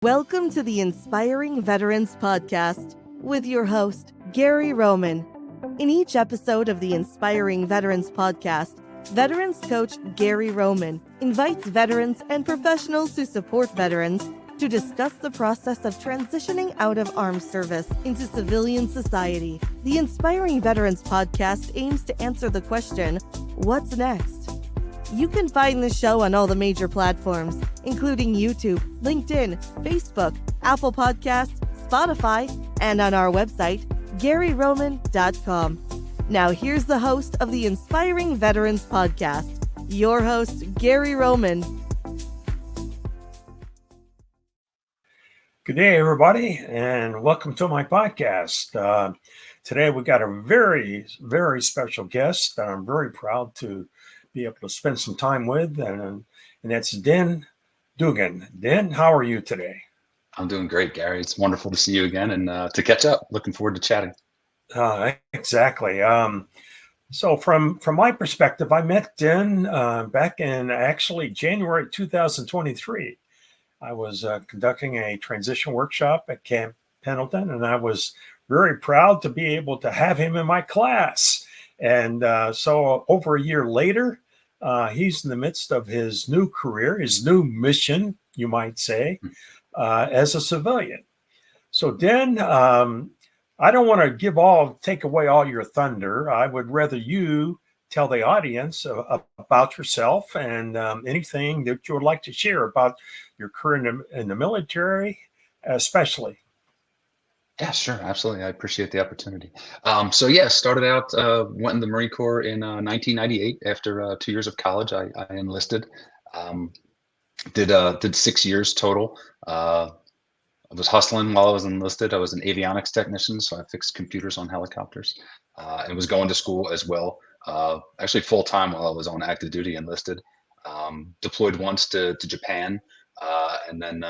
Welcome to the Inspiring Veterans Podcast with your host, Gary Rohmann. In each episode of the Inspiring Veterans Podcast, veterans coach Gary Rohmann invites veterans and professionals who support veterans to discuss the process of transitioning out of armed service into civilian society. The Inspiring Veterans Podcast aims to answer the question, what's next? You can find the show on all the major platforms, including YouTube, LinkedIn, Facebook, Apple Podcasts, Spotify, and on our website, GaryRohmann.com. Now here's the host of the Inspiring Veterans Podcast, your host, Gary Rohmann. Good day, everybody, and welcome to my podcast. Today we got a very, very special guest that I'm very proud to be able to spend some time with, and that's Den Dugan. Den, how are you today? I'm doing great, Gary. It's wonderful to see you again and to catch up. Looking forward to chatting. Exactly. So from my perspective, I met Den back in actually January 2023. I was conducting a transition workshop at Camp Pendleton, and I was very proud to be able to have him in my class. And so over a year later, he's in the midst of his new career, his new mission, you might say, as a civilian. So Den, I don't want to take away all your thunder. I would rather you tell the audience about yourself and anything that you would like to share about your career in the military, especially. Yeah, sure. Absolutely. I appreciate the opportunity. Started out, went in the Marine Corps in 1998. After 2 years of college, I enlisted. Did 6 years total. I was hustling while I was enlisted. I was an avionics technician, so I fixed computers on helicopters, and was going to school as well. Actually full time while I was on active duty enlisted. Deployed once to Japan, and then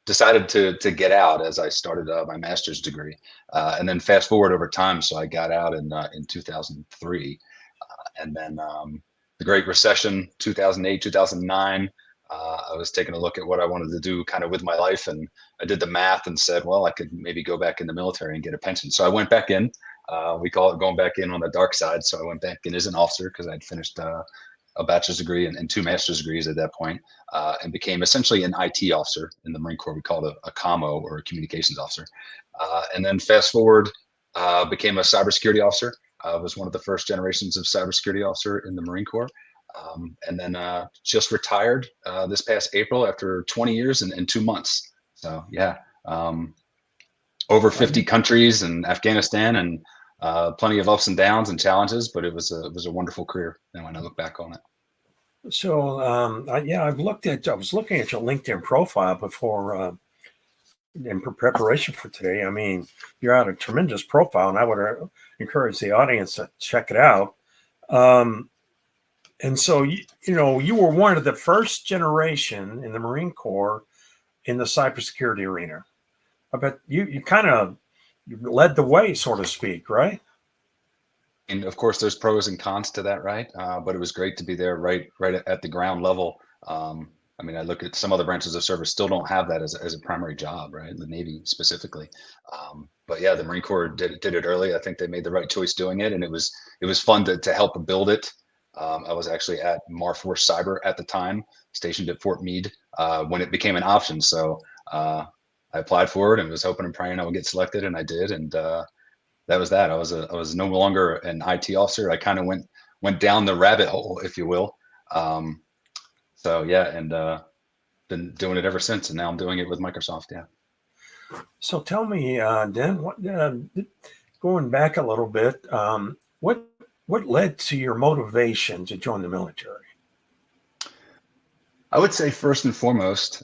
decided to get out as I started my master's degree, and then fast forward over time. So I got out in 2003, and then the Great Recession, 2008, 2009. I was taking a look at what I wanted to do kind of with my life, and I did the math and said, well, I could maybe go back in the military and get a pension. So I went back in. We call it going back in on the dark side. So I went back in as an officer because I'd finished a bachelor's degree and 2 master's degrees at that point, and became essentially an IT officer in the Marine Corps. We call it a commo, or a communications officer. And then fast forward, became a cybersecurity officer. Was one of the first generations of cybersecurity officer in the Marine Corps. And then just retired this past April after 20 years and 2 months. So yeah, over 50 countries and Afghanistan, and plenty of ups and downs and challenges, but it was a wonderful career. And when I look back on it. So I was looking at your LinkedIn profile before in preparation for today. I mean, you're on a tremendous profile, and I would encourage the audience to check it out. And so you were one of the first generation in the Marine Corps in the cybersecurity arena. I bet you kind of led the way, so to speak, right? And of course, there's pros and cons to that, right? But it was great to be there right at the ground level. I mean, I look at some other branches of service still don't have that as a primary job, right? The Navy specifically. But yeah, the Marine Corps did it early. I think they made the right choice doing it, and it was fun to help build it. I was actually at Marforce Cyber at the time, stationed at Fort Meade when it became an option. So I applied for it and was hoping and praying I would get selected, and I did. And that was that. I was no longer an IT officer. I kind of went down the rabbit hole, if you will. So yeah, and been doing it ever since, and now I'm doing it with Microsoft. Yeah. So tell me, Den, going back a little bit, what led to your motivation to join the military? I would say first and foremost,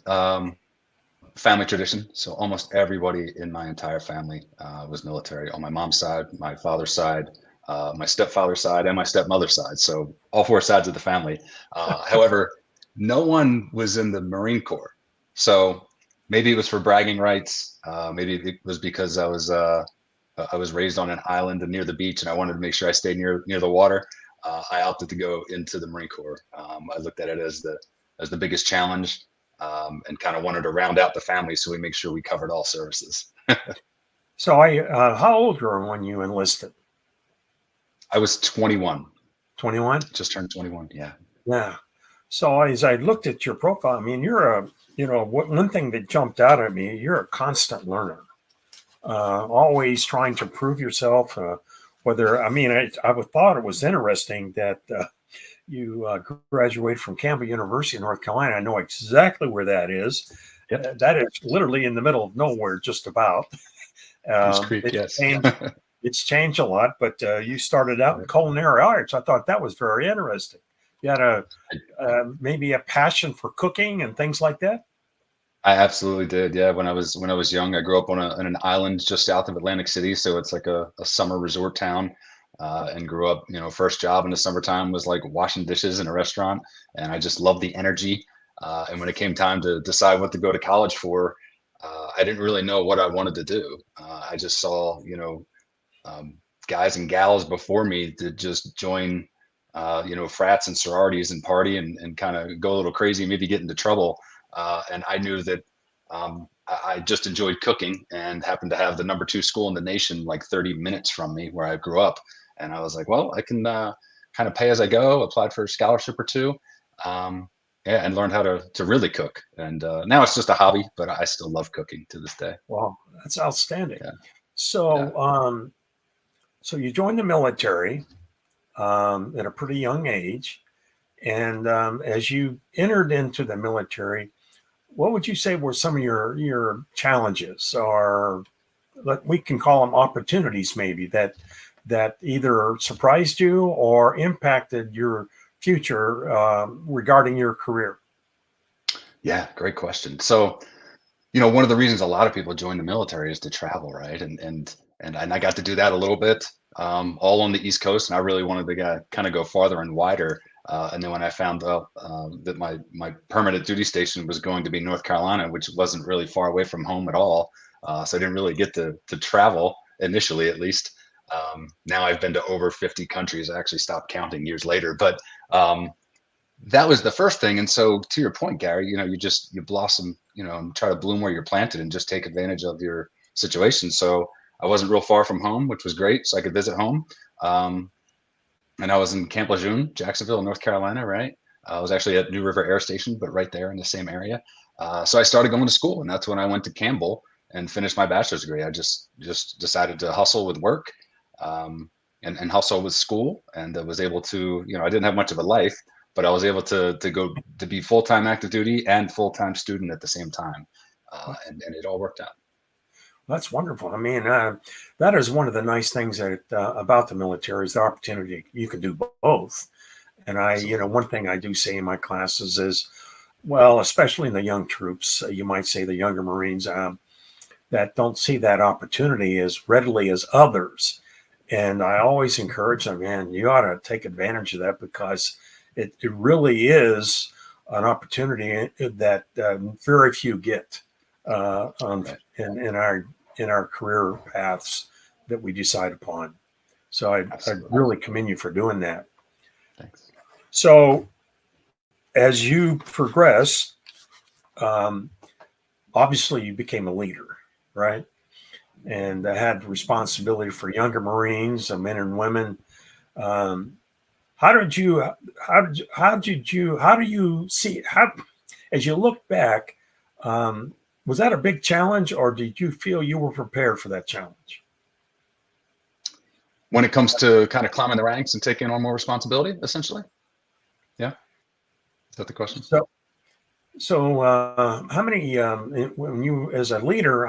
family tradition. So almost everybody in my entire family was military, on my mom's side, my father's side, my stepfather's side, and my stepmother's side. So all 4 sides of the family. However, no one was in the Marine Corps. So maybe it was for bragging rights. Maybe it was because I was raised on an island and near the beach, and I wanted to make sure I stayed near the water. I opted to go into the Marine Corps. I looked at it as the biggest challenge. and kind of wanted to round out the family, so we make sure we covered all services. So how old were you when you enlisted? I was 21. 21? Just turned 21. Yeah. Yeah. So as I looked at your profile, I mean, one thing that jumped out at me, you're a constant learner, always trying to prove yourself. I would thought it was interesting that you graduated from Campbell University in North Carolina. I know exactly where that is. Yep. That is literally in the middle of nowhere, just about. Goose Creek, yes. It's changed a lot, but you started out in culinary arts. I thought that was very interesting. You had maybe a passion for cooking and things like that. I absolutely did. Yeah. When I was young, I grew up on an island just south of Atlantic City. So it's like a summer resort town, and grew up, first job in the summertime was like washing dishes in a restaurant. And I just loved the energy. And when it came time to decide what to go to college for, I didn't really know what I wanted to do. I just saw, guys and gals before me to just join, frats and sororities and party and kind of go a little crazy, maybe get into trouble. And I knew that I just enjoyed cooking and happened to have the number 2 school in the nation, like 30 minutes from me where I grew up. And I was like, well, I can kind of pay as I go, applied for a scholarship or two. And learned how to really cook. And now it's just a hobby, but I still love cooking to this day. Wow, that's outstanding. Yeah. So, so you joined the military at a pretty young age. And as you entered into the military, what would you say were some of your challenges, or we can call them opportunities, maybe that either surprised you or impacted your future regarding your career? Yeah, great question. So, one of the reasons a lot of people join the military is to travel, right? And I got to do that a little bit, all on the East Coast, and I really wanted to kind of go farther and wider. And then when I found out that my permanent duty station was going to be North Carolina, which wasn't really far away from home at all, so I didn't really get to travel initially, at least. Now I've been to over 50 countries. I actually stopped counting years later, but that was the first thing. And so, to your point, Gary, you blossom, and try to bloom where you're planted and just take advantage of your situation. So I wasn't real far from home, which was great. So I could visit home. And I was in Camp Lejeune, Jacksonville, North Carolina, right? I was actually at New River Air Station, but right there in the same area. So I started going to school, and that's when I went to Campbell and finished my bachelor's degree. I just decided to hustle with work, and hustle with school, and I was able to, I didn't have much of a life, but I was able to go to be full-time active duty and full-time student at the same time, and it all worked out. That's wonderful. I mean, that is one of the nice things that about the military is the opportunity you can do both. And one thing I do say in my classes is, well, especially in the young troops, you might say the younger Marines that don't see that opportunity as readily as others. And I always encourage them, man, you ought to take advantage of that, because it really is an opportunity that very few get in our career paths that we decide upon. So I really commend you for doing that. Thanks. So as you progress, obviously you became a leader, right? And had responsibility for younger Marines, men and women. How do you see, as you look back, was that a big challenge, or did you feel you were prepared for that challenge? When it comes to kind of climbing the ranks and taking on more responsibility, essentially? Yeah. Is that the question? So how many, when you, as a leader,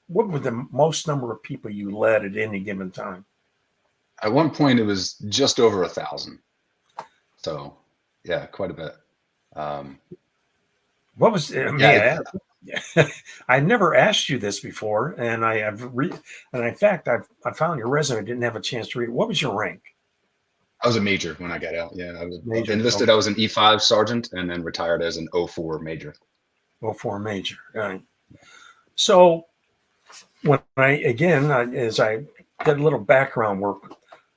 what were the most number of people you led at any given time? At one point, it was just over 1,000. So, yeah, quite a bit. What was? I never asked you this before, and in fact, I found your resume. I didn't have a chance to read it. What was your rank? I was a major when I got out. Yeah, I was major. Enlisted. Okay. I was an E5 sergeant, and then retired as an 04 major. 04 major. Right. So when as I did a little background work,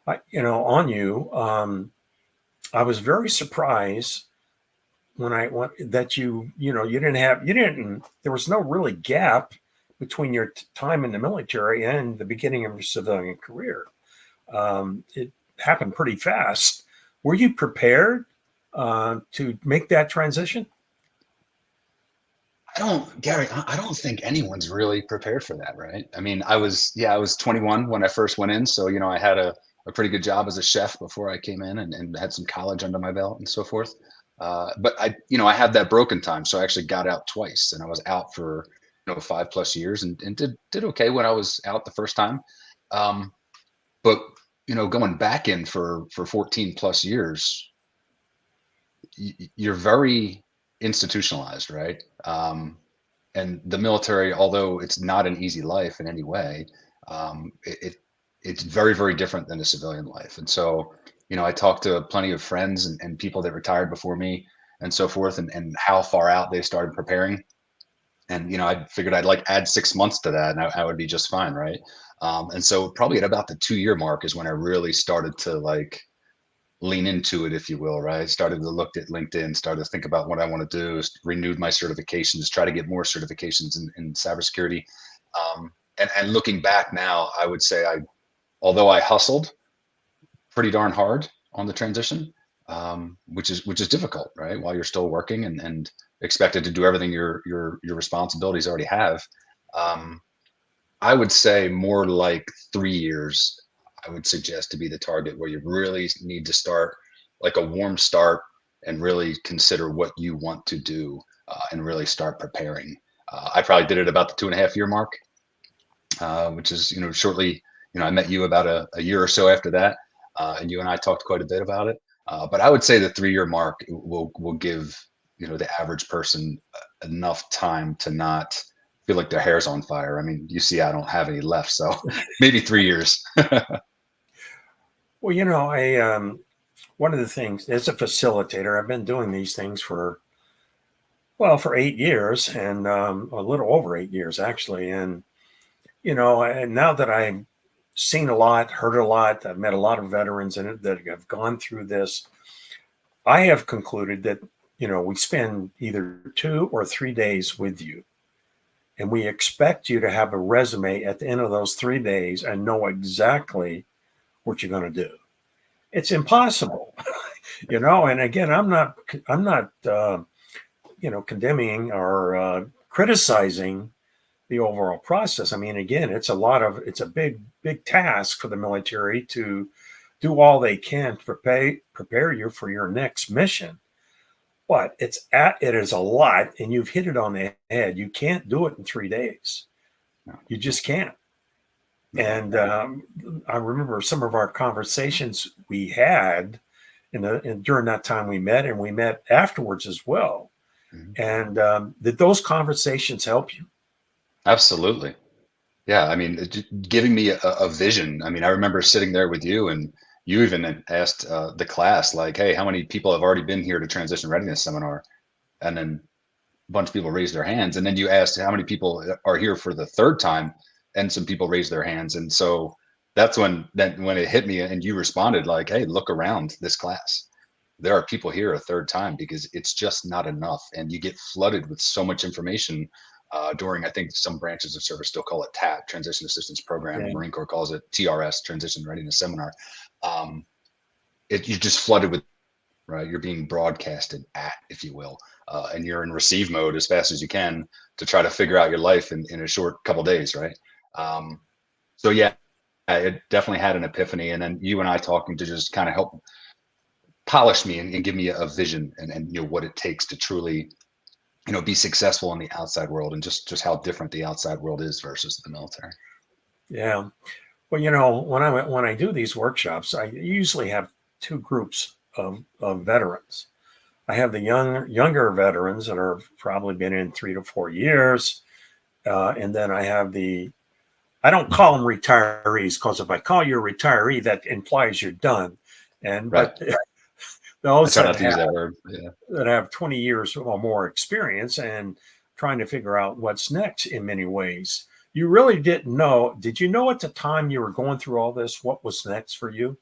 on you, I was very surprised that there was no really gap between your time in the military and the beginning of your civilian career. It happened pretty fast. Were you prepared to make that transition? Gary, I don't think anyone's really prepared for that, right? I mean, I was 21 when I first went in. So, I had a pretty good job as a chef before I came in and had some college under my belt and so forth. But I had that broken time. So I actually got out twice and I was out for, 5+ years and did okay when I was out the first time. But, going back in for 14+ years, you're very institutionalized, right? And the military, although it's not an easy life in any way, it's very, very different than a civilian life. And so, I talked to plenty of friends and people that retired before me and so forth, and how far out they started preparing. And, I figured I'd like add 6 months to that and I would be just fine, right? And so probably at about the 2-year mark is when I really started to lean into it, if you will, right? Started to look at LinkedIn, started to think about what I want to do, renewed my certifications, try to get more certifications in cybersecurity. And looking back now, I would say although I hustled pretty darn hard on the transition, which is difficult, right? While you're still working and expected to do everything your responsibilities already have. I would say more like 3 years, I would suggest to be the target where you really need to start like a warm start and really consider what you want to do and really start preparing. I probably did it about the 2.5-year mark, which is, shortly, I met you about a year or so after that. And you and I talked quite a bit about it. But I would say the 3-year mark will give, the average person enough time to not feel like their hair's on fire. I mean, you see, I don't have any left, so maybe 3 years. Well, one of the things as a facilitator, I've been doing these things for 8 years and a little over 8 years actually. And, and now that I've seen a lot, heard a lot, I've met a lot of veterans in it that have gone through this, I have concluded that, we spend either 2 or 3 days with you. And we expect you to have a resume at the end of those 3 days and know exactly what you're going to do. It's impossible, and again, I'm not condemning or criticizing the overall process. I mean, again, it's a big task for the military to do all they can to prepare you for your next mission. But it is a lot, and you've hit it on the head. You can't do it in 3 days. You just can't. And I remember some of our conversations we had during that time we met, and we met afterwards as well. Mm-hmm. And did those conversations help you? Absolutely. Yeah. I mean, giving me a vision. I mean, I remember sitting there with you and you even asked the class, like, hey, how many people have already been here to transition readiness seminar? And then a bunch of people raised their hands. And then you asked how many people are here for the third time, and some people raised their hands. And so that's when it hit me and you responded like, hey, look around this class. There are people here a third time because it's just not enough. And you get flooded with so much information during, I think some branches of service still call it TAP, Transition Assistance Program. Yeah. Marine Corps calls it TRS, Transition Readiness Seminar. You're just flooded with, right? You're being broadcasted at, if you will, and you're in receive mode as fast as you can to try to figure out your life in a short couple days, right? So yeah, it definitely had an epiphany. And then you and I talking to just kind of help polish me and give me a vision and what it takes to truly, be successful in the outside world, and just how different the outside world is versus the military. Yeah. Well, when I do these workshops, I usually have 2 groups of veterans. I have the younger veterans that are probably been in 3 to 4 years. And then I have I don't call them retirees, because if I call you a retiree, that implies you're done. But those that have 20 years or more experience and trying to figure out what's next in many ways. You really didn't know. Did you know at the time you were going through all this, what was next for you?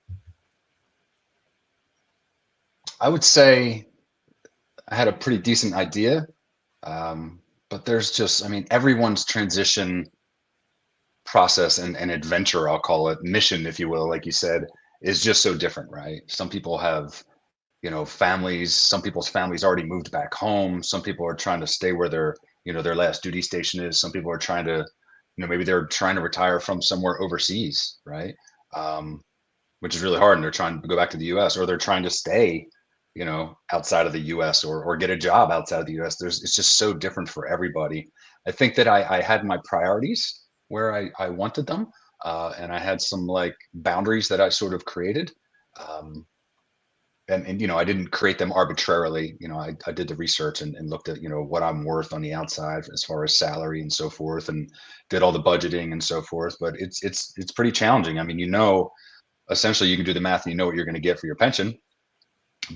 I would say I had a pretty decent idea, but there's just, I mean, everyone's transition process and adventure, I'll call it, mission, if you will, like you said, is just so different, right? Some people have, families. Some people's families already moved back home. Some people are trying to stay where their last duty station is. Some people are trying to, maybe they're trying to retire from somewhere overseas, right? Which is really hard, and they're trying to go back to the U.S., or they're trying to stay, outside of the U.S., or get a job outside of the U.S. It's just so different for everybody. I think that I had my priorities where I wanted them, and I had some like boundaries that I sort of created. And I didn't create them arbitrarily. I did the research and looked at what I'm worth on the outside as far as salary and so forth, and did all the budgeting and so forth. But it's pretty challenging. I mean, essentially you can do the math and you know what you're going to get for your pension,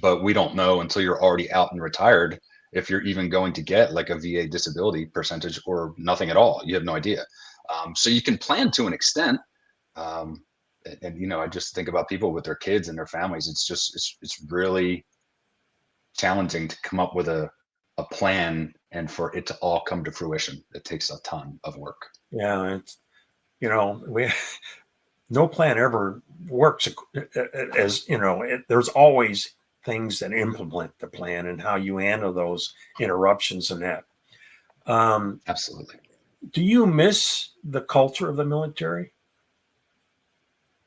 but we don't know until you're already out and retired if you're even going to get like a VA disability percentage or nothing at all. You have no idea. So you can plan to an extent. And I just think about people with their kids and their families. It's really challenging to come up with a plan and for it to all come to fruition. It takes a ton of work. Yeah, it's we no plan ever works, as there's always things that implement the plan and how you handle those interruptions and that. Absolutely. Do you miss the culture of the military?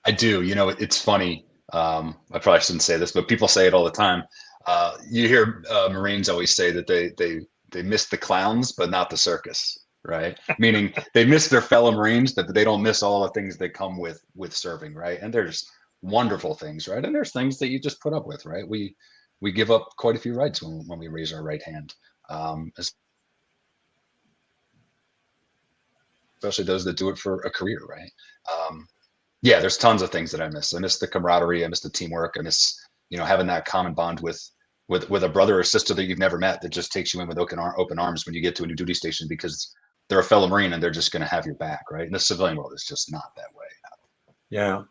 I do. It's funny. I probably shouldn't say this, but people say it all the time. You hear Marines always say that they miss the clowns, but not the circus, right? Meaning they miss their fellow Marines, but they don't miss all the things that come with serving, right? And there's wonderful things, right? And there's things that you just put up with, right? We give up quite a few rights when we raise our right hand, especially those that do it for a career, right? Yeah, there's tons of things that I miss. I miss the camaraderie. I miss the teamwork. I miss, having that common bond with a brother or sister that you've never met that just takes you in with open arms when you get to a new duty station because they're a fellow Marine and they're just going to have your back, right? In the civilian world, it's just not that way. Yeah.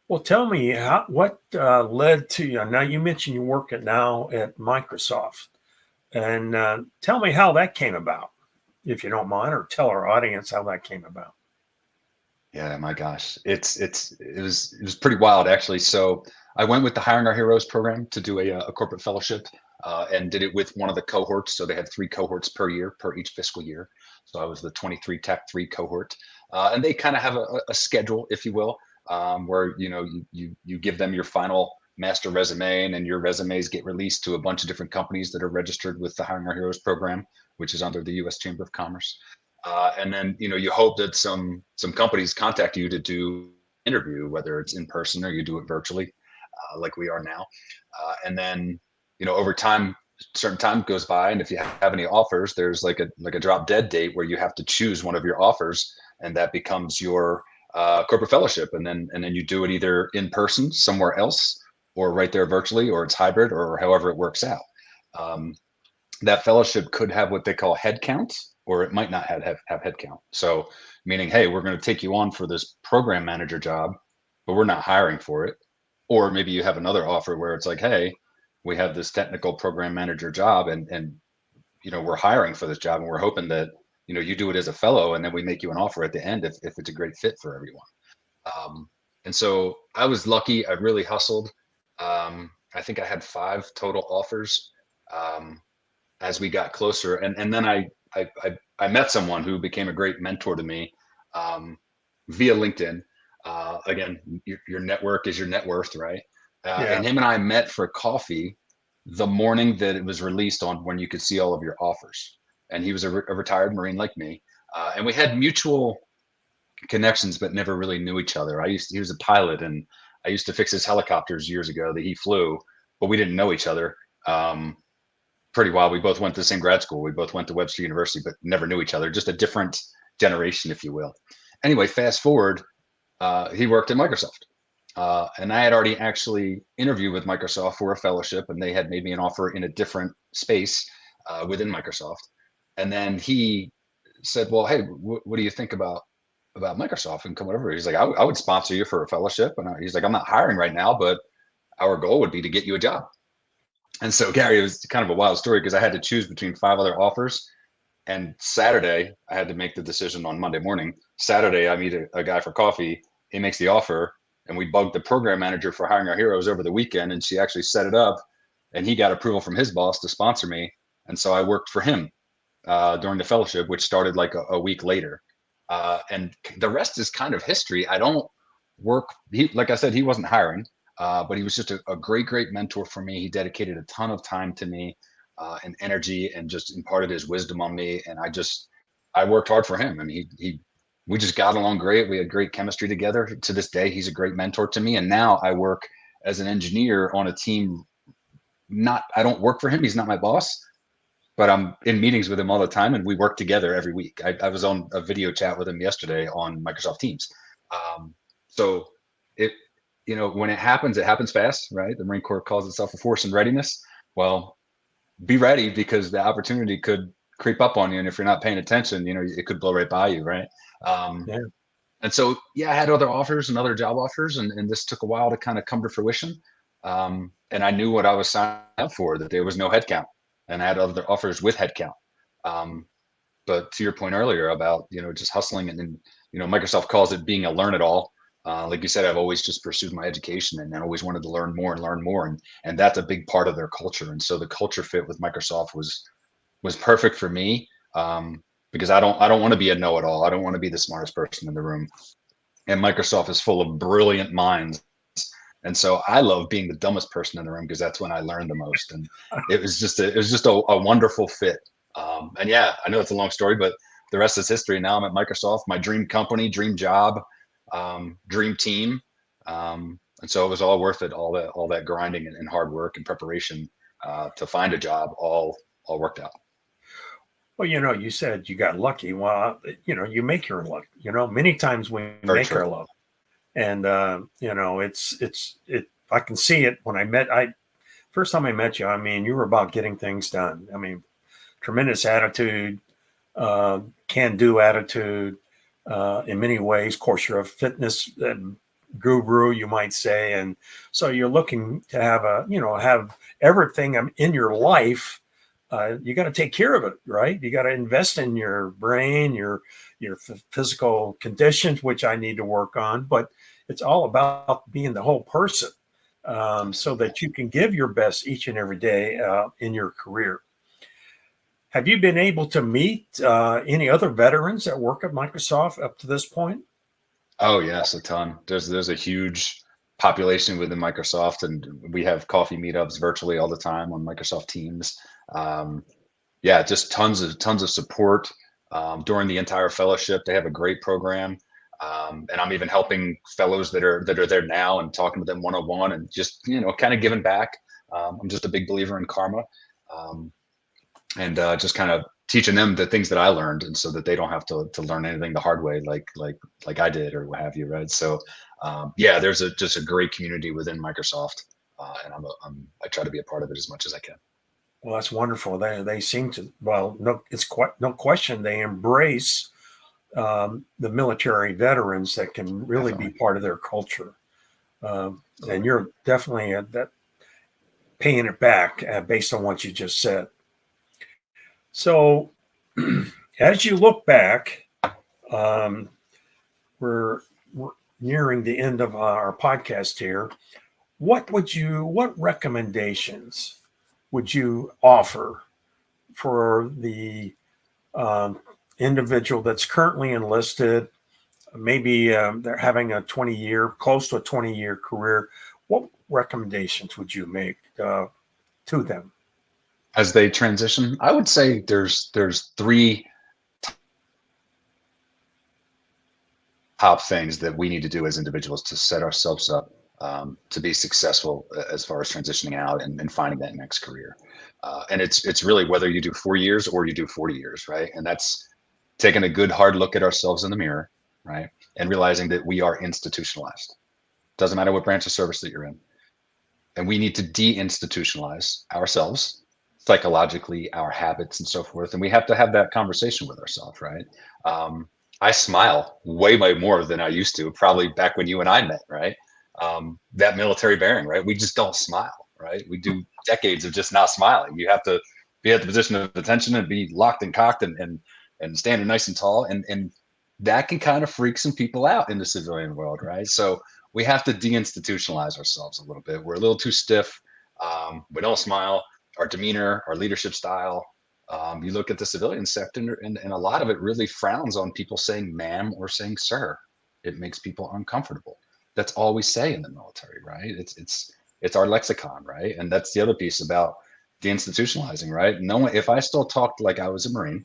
Well, tell me what led to you. Now you mentioned you work now at Microsoft, and tell me how that came about, if you don't mind, or tell our audience how that came about. Yeah, my gosh, it was pretty wild actually. So I went with the Hiring Our Heroes program to do a corporate fellowship, and did it with one of the cohorts. So they had 3 cohorts per year, per each fiscal year. So I was the 23 Tech 3 cohort, and they kind of have a schedule, if you will, where you give them your final master resume, and then your resumes get released to a bunch of different companies that are registered with the Hiring Our Heroes program, which is under the U.S. Chamber of Commerce. And then you hope that some companies contact you to do interview, whether it's in person or you do it virtually, like we are now. And then over time, certain time goes by, and if you have any offers, there's like a drop dead date where you have to choose one of your offers, and that becomes your corporate fellowship. And then you do it either in person somewhere else, or right there virtually, or it's hybrid, or however it works out. That fellowship could have what they call head count, or it might not have head count. So meaning, hey, we're going to take you on for this program manager job, but we're not hiring for it. Or maybe you have another offer where it's like, hey, we have this technical program manager job, and we're hiring for this job, and we're hoping that you do it as a fellow, and then we make you an offer at the end if it's a great fit for everyone. And so I was lucky. I really hustled. I think I had 5 total offers as we got closer, and then I met someone who became a great mentor to me via LinkedIn. Again, your network is your net worth, right? And him and I met for coffee the morning that it was released on when you could see all of your offers. And he was a retired Marine like me, and we had mutual connections, but never really knew each other. He was a pilot, and I used to fix his helicopters years ago that he flew, but we didn't know each other. Pretty wild. We both went to the same grad school. We both went to Webster University, but never knew each other. Just a different generation, if you will. Anyway, fast forward, he worked at Microsoft. And I had already actually interviewed with Microsoft for a fellowship, and they had made me an offer in a different space within Microsoft. And then he said, well, hey, what do you think about Microsoft and come whatever? He's like, I would sponsor you for a fellowship. And he's like, I'm not hiring right now, but our goal would be to get you a job. And so, Gary, it was kind of a wild story because I had to choose between 5 other offers. And Saturday, I had to make the decision on Monday morning. Saturday, I meet a guy for coffee. He makes the offer, and we bugged the program manager for hiring our heroes over the weekend. And she actually set it up, and he got approval from his boss to sponsor me. And so I worked for him during the fellowship, which started like a week later. And the rest is kind of history. I don't work. Like I said, he wasn't hiring, but he was just a great, great mentor for me. He dedicated a ton of time to me and energy, and just imparted his wisdom on me. And I worked hard for him. I mean, we just got along great. We had great chemistry together. To this day, he's a great mentor to me. And now I work as an engineer on a team. I don't work for him. He's not my boss, but I'm in meetings with him all the time, and we work together every week. I was on a video chat with him yesterday on Microsoft Teams. So when it happens fast, right? The Marine Corps calls itself a force in readiness. Well, be ready, because the opportunity could creep up on you. And if you're not paying attention, it could blow right by you. Right. Yeah. And so, I had other offers and other job offers, and this took a while to kind of come to fruition. And I knew what I was signing up for, that there was no headcount, and I had other offers with headcount. But to your point earlier about, just hustling, and Microsoft calls it being a learn it all. Like you said, I've always just pursued my education, and I always wanted to learn more and learn more. And that's a big part of their culture. And so the culture fit with Microsoft was perfect for me, because I don't want to be a know-it-all. I don't want to be the smartest person in the room. And Microsoft is full of brilliant minds. And so I love being the dumbest person in the room, because that's when I learned the most. And it was just a wonderful fit. And yeah, I know it's a long story, but the rest is history. Now I'm at Microsoft, my dream company, dream job, dream team. And so it was all worth it. All that grinding and hard work and preparation to find a job all worked out. Well, you said you got lucky. Well, you make your luck. Many times we Very make true. our luck, and I can see it when first time I met you. I mean, you were about getting things done. I mean, tremendous attitude, can-do attitude. In many ways, of course, you're a fitness guru, you might say, and so you're looking to have everything in your life. You got to take care of it, right? You got to invest in your brain, your physical conditions, which I need to work on. But it's all about being the whole person, so that you can give your best each and every day in your career. Have you been able to meet any other veterans that work at Microsoft up to this point? Oh, yes, a ton. There's a huge population within Microsoft, and we have coffee meetups virtually all the time on Microsoft Teams. Just tons of support during the entire fellowship. They have a great program, and I'm even helping fellows that are there now and talking to them one-on-one, and just kind of giving back. I'm just a big believer in karma. And just kind of teaching them the things that I learned, and so that they don't have to learn anything the hard way, like I did, or what have you, right? So, there's just a great community within Microsoft, and I try to be a part of it as much as I can. Well, that's wonderful. They seem to. Well, no question. They embrace the military veterans that can really be part of their culture, and you're definitely paying it back based on what you just said. So, as you look back, we're nearing the end of our podcast here. What recommendations would you offer for the individual that's currently enlisted? Maybe they're having close to a 20-year career. What recommendations would you make to them as they transition? I would say there's 3 top things that we need to do as individuals to set ourselves up to be successful as far as transitioning out and finding that next career. And it's really whether you do 4 years or you do 40 years, right? And that's taking a good hard look at ourselves in the mirror, right? And realizing that we are institutionalized. Doesn't matter what branch of service that you're in. And we need to de-institutionalize ourselves, psychologically, our habits and so forth. And we have to have that conversation with ourselves, right? I smile way more than I used to, probably back when you and I met, right? That military bearing, right? We just don't smile, right? We do decades of just not smiling. You have to be at the position of attention and be locked and cocked and standing nice and tall. And that can kind of freak some people out in the civilian world, right? So we have to deinstitutionalize ourselves a little bit. We're a little too stiff. We don't smile. Our demeanor, our leadership style. You look at the civilian sector, and a lot of it really frowns on people saying ma'am or saying sir. It makes people uncomfortable. That's all we say in the military, right? It's our lexicon, right? And that's the other piece about deinstitutionalizing, right? No one, if I still talked like I was a Marine,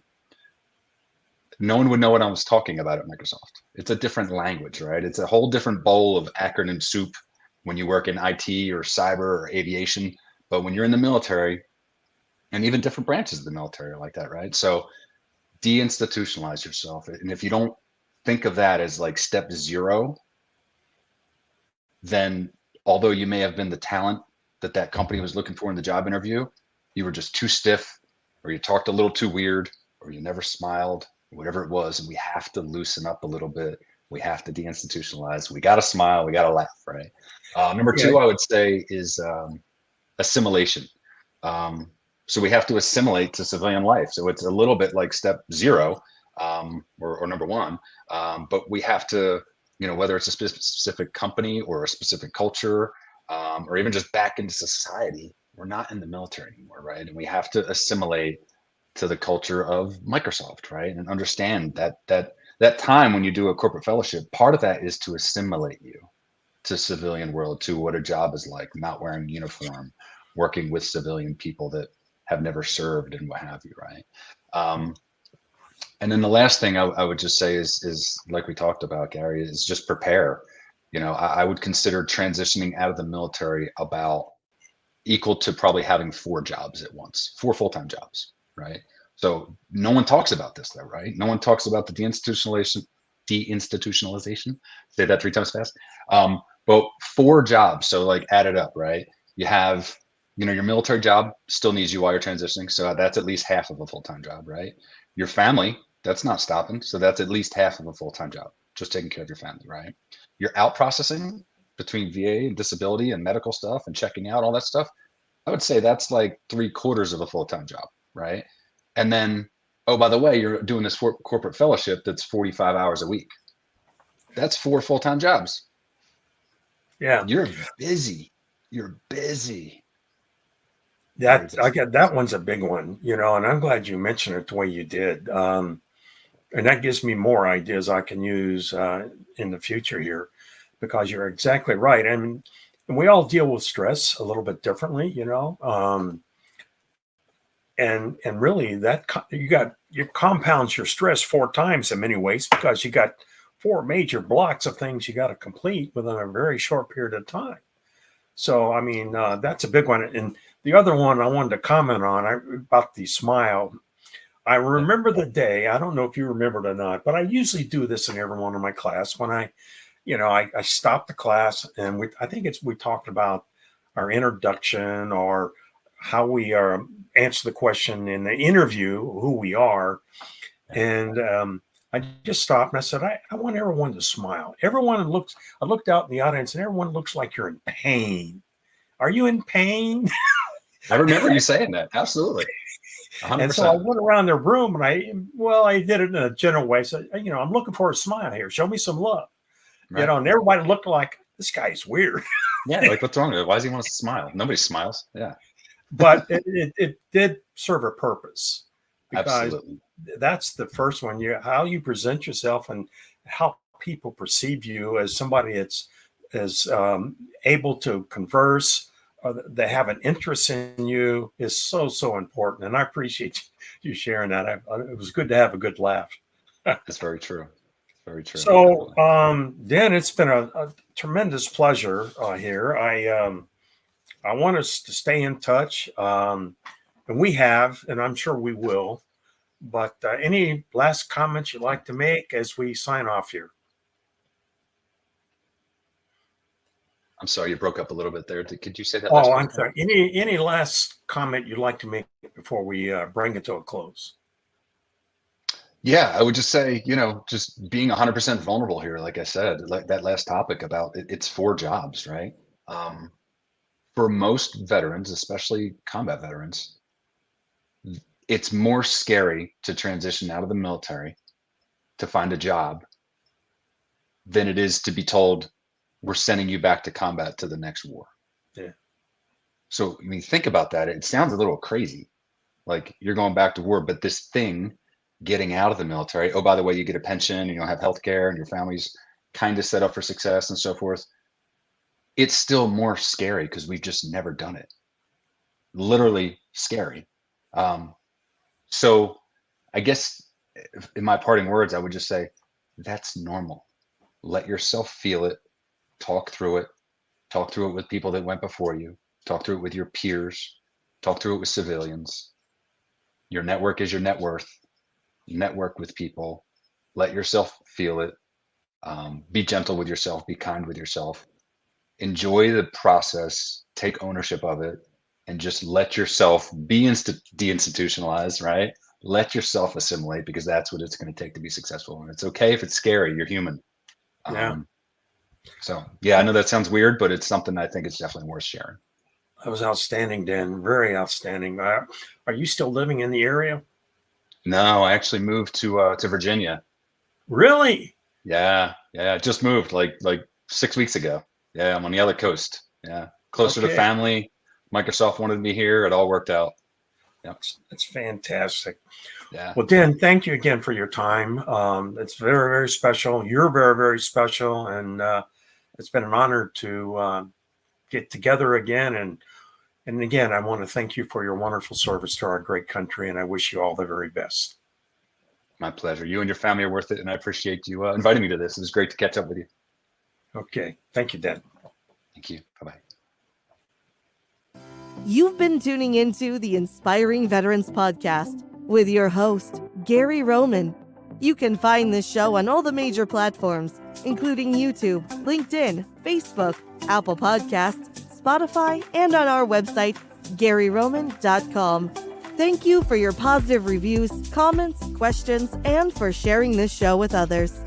no one would know what I was talking about at Microsoft. It's a different language, right? It's a whole different bowl of acronym soup when you work in IT or cyber or aviation. But when you're in the military, and even different branches of the military are like that, right? So deinstitutionalize yourself. And if you don't think of that as like step 0, then although you may have been the talent that company was looking for in the job interview, you were just too stiff, or you talked a little too weird, or you never smiled, whatever it was. And we have to loosen up a little bit. We have to deinstitutionalize. We got to smile. We got to laugh, right? Number 2, I would say, is assimilation. So we have to assimilate to civilian life. So it's a little bit like step 0, or number 1. But we have to, whether it's a specific company or a specific culture, or even just back into society, we're not in the military anymore, right? And we have to assimilate to the culture of Microsoft, right? And understand that time when you do a corporate fellowship, part of that is to assimilate you to civilian world, to what a job is like, not wearing uniform, working with civilian people that have never served and what have you, right? And then the last thing I would just say is like we talked about, Gary, is just prepare. I would consider transitioning out of the military about equal to probably having 4 jobs at once, 4 full-time jobs, right? So no one talks about this though, right? No one talks about the deinstitutionalization. Say that 3 times fast. But 4 jobs, so like add it up, right? You have, your military job still needs you while you're transitioning. So that's at least half of a full-time job, right? Your family, that's not stopping. So that's at least half of a full-time job, just taking care of your family, right? You're out processing between VA and disability and medical stuff and checking out all that stuff. I would say that's like 3/4 of a full-time job, right? And then, oh, by the way, you're doing this corporate fellowship that's 45 hours a week. That's 4 full-time jobs. Yeah. You're busy. You're busy. That one's a big one, and I'm glad you mentioned it the way you did. And that gives me more ideas I can use in the future here, because you're exactly right. I mean, we all deal with stress a little bit differently, and really that you compounds your stress 4 times in many ways, because you got 4 major blocks of things you got to complete within a very short period of time. So, I mean, that's a big one. And the other one I wanted to comment on about the smile. I remember the day, I don't know if you remember it or not, but I usually do this in every one of my class when I stop the class, and we talked about our introduction, or how we answer the question in the interview, who we are. And I just stopped and I said, I want everyone to smile. I looked out in the audience, and everyone looks like you're in pain. Are you in pain? I remember you saying that. Absolutely. 100%. And so I went around the room, and I did it in a general way. So, I'm looking for a smile here. Show me some love. Right. And everybody looked like, this guy's weird. Yeah. Like, what's wrong with it? Why does he want us to smile? Nobody smiles. Yeah. But it did serve a purpose, because Absolutely. that's the first one. How you present yourself and how people perceive you as somebody that's able to converse, or they have an interest in you, is so important. And I appreciate you sharing that. It was good to have a good laugh. That's very true. Very true. So, Dan, it's been a tremendous pleasure here. I want us to stay in touch, and we have, and I'm sure we will. But any last comments you'd like to make as we sign off here? I'm sorry, you broke up a little bit there. Could you say that? Oh, I'm sorry. Any last comment you'd like to make before we bring it to a close? Yeah, I would just say, just being 100% vulnerable here. Like I said, like that last topic about it's 4 jobs, right? for most veterans, especially combat veterans, it's more scary to transition out of the military to find a job than it is to be told we're sending you back to combat to the next war. Yeah. So, I mean, think about that. It sounds a little crazy. Like you're going back to war, but this thing, getting out of the military, oh, by the way, you get a pension and you'll have health care and your family's kind of set up for success and so forth. It's still more scary because we've just never done it. Literally scary. So I guess in my parting words, I would just say that's normal. Let yourself feel it, talk through it with people that went before you, talk through it with your peers, talk through it with civilians. Your network is your net worth. Network with people, let yourself feel it. Be gentle with yourself, be kind with yourself, enjoy the process, take ownership of it, and just let yourself be deinstitutionalized, right? Let yourself assimilate, because that's what it's going to take to be successful. And it's okay if it's scary, you're human. Yeah. So yeah, I know that sounds weird, but it's something I think it's definitely worth sharing. That was outstanding, Dan. Very outstanding. Are you still living in the area? No, I actually moved to Virginia. Really? Yeah. I just moved like 6 weeks ago. Yeah, I'm on the other coast. Yeah, closer to family. Microsoft wanted me here. It all worked out. Yeah, that's fantastic. Yeah. Well, Dan, thank you again for your time. It's very, very special. You're very, very special, and it's been an honor to get together again. And again, I want to thank you for your wonderful service to our great country, and I wish you all the very best. My pleasure. You and your family are worth it, and I appreciate you inviting me to this. It was great to catch up with you. Okay. Thank you, Dan. Thank you. Bye-bye. You've been tuning into the Inspiring Veterans Podcast with your host, Gary Rohmann. You can find this show on all the major platforms, including YouTube, LinkedIn, Facebook, Apple Podcasts, Spotify, and on our website, GaryRohmann.com. Thank you for your positive reviews, comments, questions, and for sharing this show with others.